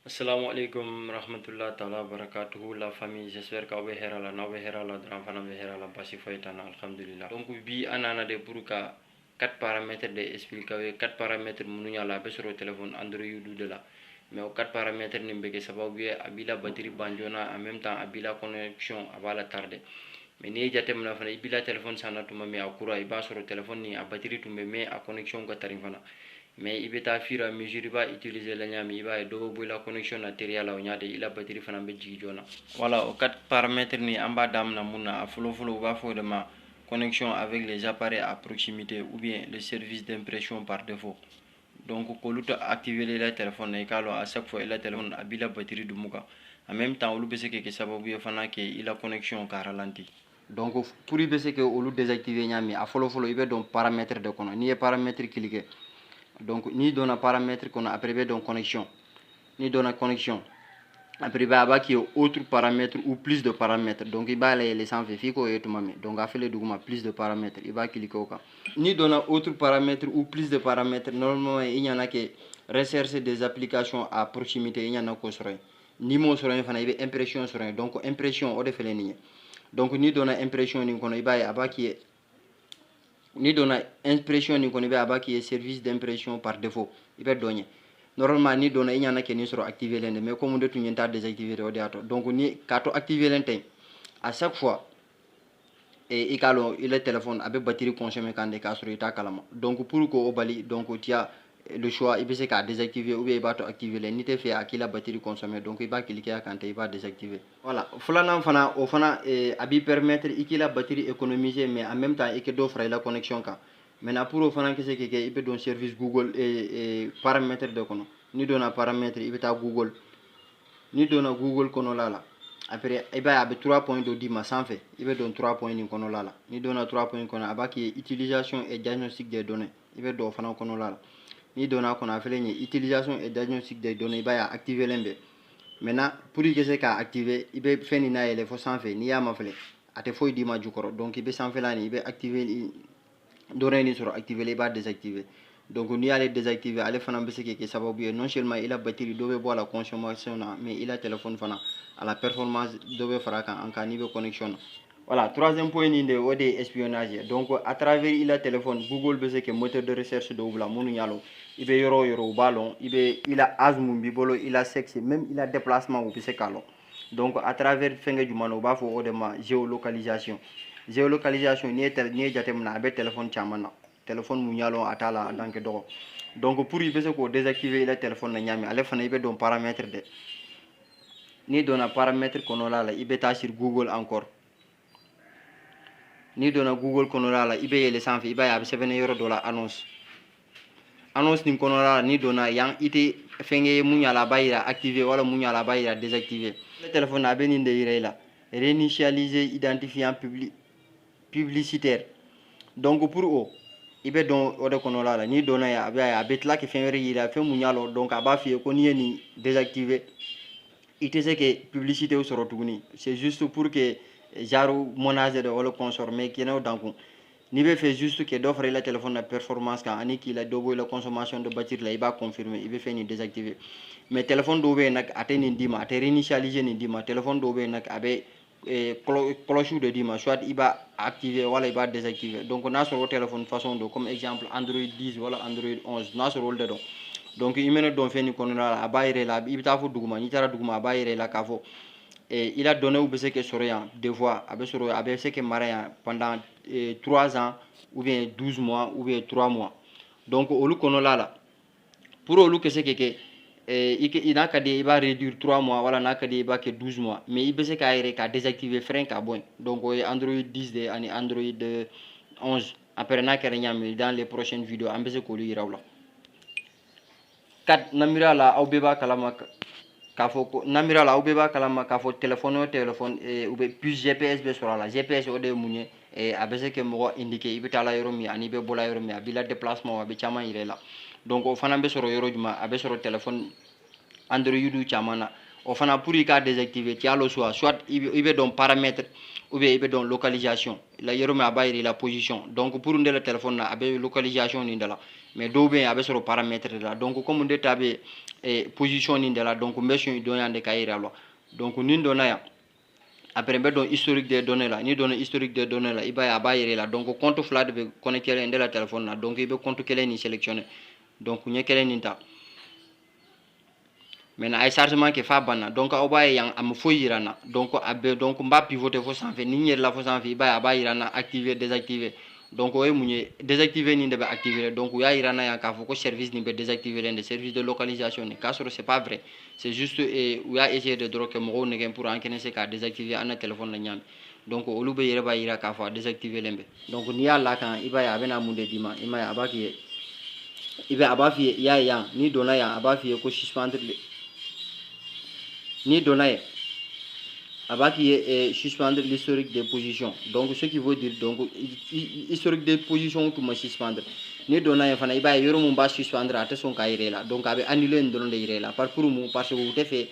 Assalamu alaikum rahmatullah ta'ala barakatuhu la famille, j'espère qu'aw be hera la n'aw be hera la dran fana be hera la basi faytana alhamdulillah. Donc bi anana de pour ka quatre paramètres de expliquer quatre paramètres mununya la be sur téléphone Android de la mais au quatre paramètres ni be ke sababu ye abila batterie banjona en même temps abila connexion abala tardé mais ni jatem na fana ibila téléphone sana tuma me akura iba sur téléphone ni a batterie tumbe me a connexion ka tarin fana mais i bɛ taa fur et à mesure i b'a utiliser la ɲami i b'a ye dɔ bɛ bɔ i la connexion na teriya la o ɲa de i la batterie fana bɛ jigin joona voilà o quatre paramètres ni an b'a daminɛ mun na a fɔlɔ fɔlɔ u b'a fɔ o de ma connexion avec les appareils à proximité ou bien le service d'impression par défaut donc k'olu to activer i la téléphone na i k'a lɔn à chaque fois i la téléphone a b'i la batterie dun mun kan en même temps olu bɛ se ka kɛ sababu ye fana que i la connexion ka ralenti donc pour i bɛ se ka olu désactiver ɲami a fɔlɔ fɔlɔ i bɛ don paramètre de kɔnɔ n'i ye paramètre cliquer donc ni donna paramètre qu'on a après donc connexion ni donna connexion après ba qui autre paramètre ou plus de paramètres donc il va les sans fait fiko et tout donc a fait le document plus de paramètres il va cliquer au cas ni donna autre paramètre ou plus de paramètres normalement il y en a que rechercher des applications à proximité il y en a qu'on serait ni mon serait enfin il impression serait donc impression au de fait donc ni donna impression ni qu'on il va qui est ni donna impression ni koni be aba qui est service d'impression par défaut ibe donye normalement ni donna inyana ke ni soro activer lende mais comme de tunyenta désactiver o diato donc ni kato activer lente à chaque fois et ikalo il téléphone abe batterie consommé kande ka soro ita kalama donc pour ko obali donc tia le choix il peut se ka désactiver ou bien il va activer les nité fait à qui la batterie consommée donc il va cliquer quand il va désactiver voilà fulana fana o fana abi permettre iki la batterie économiser mais en même temps et que d'offre la connexion ka maintenant pour o fana que c'est que il peut don service Google et paramètres de kono ni dona paramètres il peut ta Google ni dona Google kono la après il va avoir 3 points de dima sans fait il va donner 3 points ni kono la ni dona 3 points kono aba qui utilisation et diagnostic des données il va do fana kono la ni donna qu'on a fait utilisation et diagnostic des données il va activer l'embe maintenant pour que c'est qu'à activer il va faire une il faut sans faire ni ya ma fait à te faut dire ma jukoro donc il va sans faire là il va activer données ni sur activer les va désactiver donc ni aller désactiver aller faire un peu ce qui est sababu non seulement il a batterie doit boire la consommation mais il a téléphone fana à la performance doit faire en cas niveau connexion. Voilà, troisième point ni de OD espionnage. Donc à travers il a téléphone Google bese que moteur de recherche de ouvla monu yalo. Il be yoro ballon, il a azmum bibolo, il a sexe, même il a déplacement ou bese kalo. Donc à travers fenge du mano ba fo odema géolocalisation. Géolocalisation ni jatem na be téléphone chamana. Téléphone mu yalo atala danke do. Donc pour il bese ko désactiver il a téléphone na nyami, ale fana ibe don paramètre de. Ni dona paramètre kono la ibe ta sur Google encore. Ni dona Google kono la ibe yele sanfi iba ya $7 dola annonce ni kono la ni dona yang ite fenge munya la bayira activer wala munya la bayira désactiver le téléphone a benin de irela réinitialiser identifiant publicitaire donc pour eux ibe don ode kono la ni dona ya betla ke fenge yira fe munya lo donc aba fi ko ni ni désactiver ite c'est que publicité au sorotuguni c'est juste pour que jaru monage de wala consort mais qui est dans ni be fait juste que d'offrir le téléphone la performance quand ani qui la dobo la consommation de batterie là il va confirmer il va faire ni désactiver mais téléphone dobe nak ateni dima ate réinitialiser ni dima téléphone dobe nak abe cloche de dima soit il va activer wala il va désactiver donc on a sur le téléphone façon de comme exemple Android 10 wala Android 11 na sur le dedans donc il mène don feni konona abayre la ibita fo duguma ni tara duguma abayre la kafo et il a donné au BC que Sorian deux fois avec ce que Maria pendant 3 ans ou bien 12 mois ou bien 3 mois donc au lieu qu'on là pour au lieu que c'est que il n'a qu'à dire il va réduire 3 mois voilà n'a qu'à dire il va que 12 mois mais il BC qu'à désactiver frein qu'à bon donc Android 10 et Android 11 après n'a qu'à rien dans les prochaines vidéos en BC qu'on lui ira là 4 namira la au beba kalama kafo namira la ubeba kalama kafo téléphone ou plus GPS be sur la GPS o de munye abese ke mo indiquer ibita la yoro mi ani be bola yoro mi abila déplacement abi chama irela donc o fana be soro yoro juma abe soro téléphone Android du chamana o fana pour ka désactiver ti alo soit ibe don paramètre ou bien ibe don localisation la yoro mi abayri la position donc pour ndele téléphone na abe localisation ni ndala mais dɔw bɛ yen a bɛ sɔrɔ paramètre de la donc comme de ta bɛ position nin de la donc n bɛ sɔn dɔn yan de ka yira la donc nin dɔnna yan après n bɛ dɔn historique des données la ni dɔnna historique des données la i b'a ye a b'a yira la donc compte fila de bɛ connecté n de la téléphone na donc i bɛ compte kelen nin sélectionné donc n ye kelen nin ta maintenant a ye chargement kɛ f'a banna donc aw b'a ye yan a ma foyi yira n na donc a bɛ donc n b'a pivoté fo sanfɛ ni n yɛlɛla fo sanfɛ i b'a ye a b'a yira n na activé désactivé donc o ye mun ye désactivé nin de bɛ activé donc u y'a yira n na yan k'a fɔ ko service nin bɛ désactivé len de service de localisation nin k'a sɔrɔ c'est pas vrai c'est juste u y'a essayé de dɔrɔn kɛ mɔgɔw nɛgɛn pour an kɛnɛ se k'a désactivé an na téléphone na ɲaami donc olu bɛ yɛrɛ b'a yira k'a fɔ a désactivé len bɛ donc n'i y'a lakan i b'a ye a bɛna mun de d'i ma i m'a ye a b'a f'i ye i bɛ a b'a f'i ye i y'a ye yan n'i donna yan a b'a f'i ye ko suspendre n'i donna yan a b'a f'i ye suspendre l'historique des positions donc ce qui veut dire donc historique des positions tun ma suspendre n'i donna yan fana i b'a ye yɔrɔ mun b'a suspendre a tɛ sɔn k'a yira i la donc a bɛ annuler nin dɔrɔn de yira i la par pour mun parce que u tɛ fɛ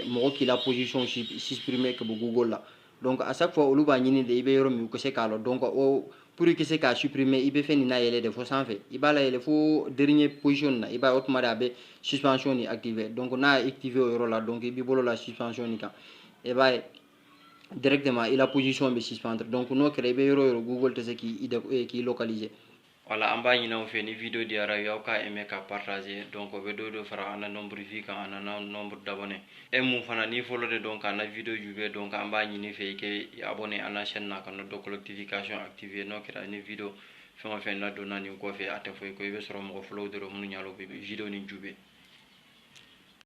mɔgɔ k'i la position supprimer ka bɔ Google la donc à chaque fois olu b'a ɲini de i bɛ yɔrɔ min u ka se k'a lɔ donc o pour i ka se k'a supprimer i bɛ fɛn nin layɛlɛ de fo sanfɛ i b'a layɛlɛ fo dernier position na i b'a ye o tuma de a bɛ suspension ni activé donc n'a ye activé o yɔrɔ la donc i b'i bolo la suspension nin kan i b'a ye directement i la position bɛ suspendre donc n'o kɛra i bɛ yɔrɔ yɔrɔ Google tɛ se k'i localiser. Voilà an b'a ɲini aw fɛ ni vidéo diyara aw ka aimer ka partager donc o bɛ dɔ fara an na nombre vie kan an na nombre d'abonnés et mun fana ni fɔlɔ de donc an na vidéo jubé donc an b'a ɲini fɛ i kɛ abonné an na chaîne na ka n'o dɔ notification activé n'o kɛra ni vidéo fɛn o fɛn ladonna nin kɔfɛ a tɛ fɔ i kɔ i bɛ sɔrɔ mɔgɔ fɔlɔw dɔrɔn minnu ɲɛ l'o bɛ vidéo nin jubé.